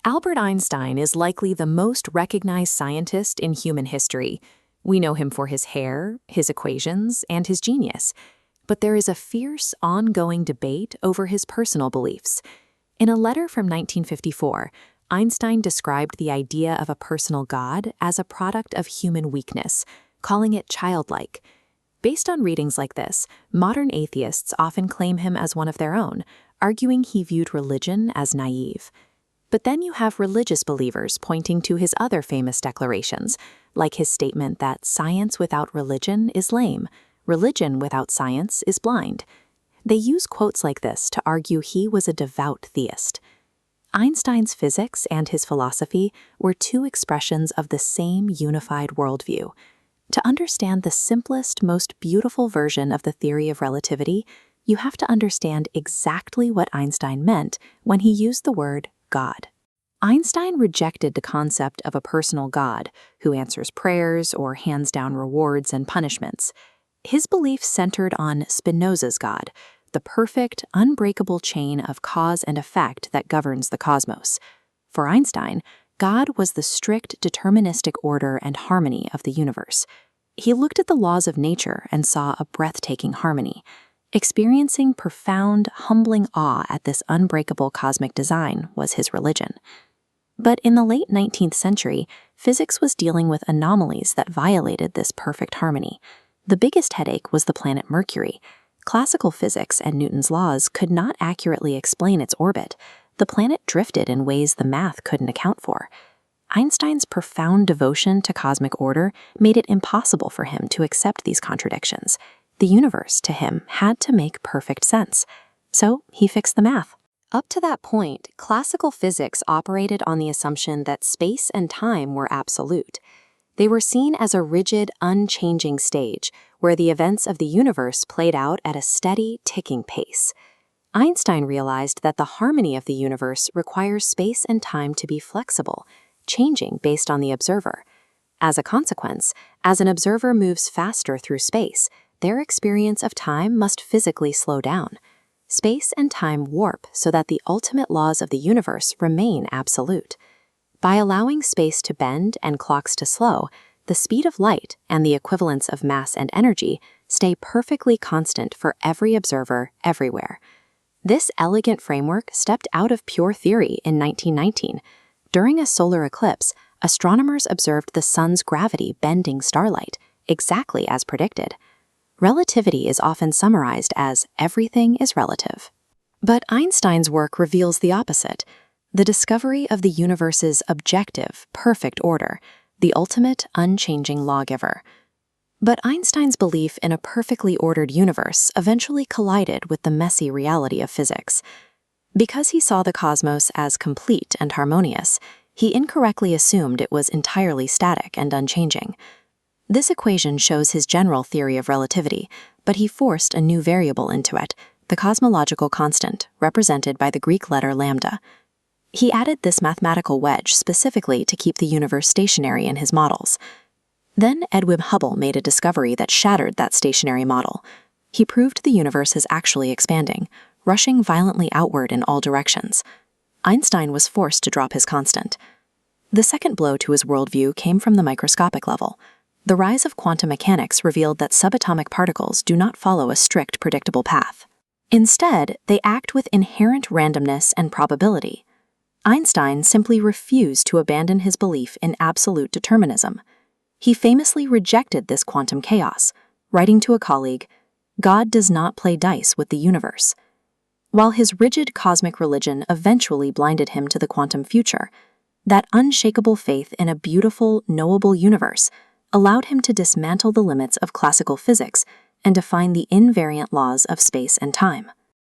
Albert Einstein is likely the most recognized scientist in human history. We know him for his hair, his equations, and his genius. But there is a fierce, ongoing debate over his personal beliefs. In a letter from 1954, Einstein described the idea of a personal God as a product of human weakness, calling it childlike. Based on readings like this, modern atheists often claim him as one of their own, arguing he viewed religion as naive. But then you have religious believers pointing to his other famous declarations, like his statement that science without religion is lame, religion without science is blind. They use quotes like this to argue he was a devout theist. Einstein's physics and his philosophy were two expressions of the same unified worldview. To understand the simplest, most beautiful version of the theory of relativity, you have to understand exactly what Einstein meant when he used the word God. Einstein rejected the concept of a personal God who answers prayers or hands down rewards and punishments. His belief centered on Spinoza's God, the perfect, unbreakable chain of cause and effect that governs the cosmos. For Einstein, God was the strict, deterministic order and harmony of the universe. He looked at the laws of nature and saw a breathtaking harmony. Experiencing profound, humbling awe at this unbreakable cosmic design was his religion. But in the late 19th century, physics was dealing with anomalies that violated this perfect harmony. The biggest headache was the planet Mercury. Classical physics and Newton's laws could not accurately explain its orbit. The planet drifted in ways the math couldn't account for. Einstein's profound devotion to cosmic order made it impossible for him to accept these contradictions. The universe, to him, had to make perfect sense. So he fixed the math. Up to that point, classical physics operated on the assumption that space and time were absolute. They were seen as a rigid, unchanging stage, where the events of the universe played out at a steady, ticking pace. Einstein realized that the harmony of the universe requires space and time to be flexible, changing based on the observer. As a consequence, as an observer moves faster through space, their experience of time must physically slow down. Space and time warp so that the ultimate laws of the universe remain absolute. By allowing space to bend and clocks to slow, the speed of light and the equivalence of mass and energy stay perfectly constant for every observer everywhere. This elegant framework stepped out of pure theory in 1919. During a solar eclipse, astronomers observed the sun's gravity bending starlight, exactly as predicted. Relativity is often summarized as everything is relative. But Einstein's work reveals the opposite, the discovery of the universe's objective, perfect order, the ultimate, unchanging lawgiver. But Einstein's belief in a perfectly ordered universe eventually collided with the messy reality of physics. Because he saw the cosmos as complete and harmonious, he incorrectly assumed it was entirely static and unchanging. This equation shows his general theory of relativity, but he forced a new variable into it, the cosmological constant, represented by the Greek letter lambda. He added this mathematical wedge specifically to keep the universe stationary in his models. Then Edwin Hubble made a discovery that shattered that stationary model. He proved the universe is actually expanding, rushing violently outward in all directions. Einstein was forced to drop his constant. The second blow to his worldview came from the microscopic level. The rise of quantum mechanics revealed that subatomic particles do not follow a strict, predictable path. Instead, they act with inherent randomness and probability. Einstein simply refused to abandon his belief in absolute determinism. He famously rejected this quantum chaos, writing to a colleague, "God does not play dice with the universe." While his rigid cosmic religion eventually blinded him to the quantum future, that unshakable faith in a beautiful, knowable universe allowed him to dismantle the limits of classical physics and define the invariant laws of space and time.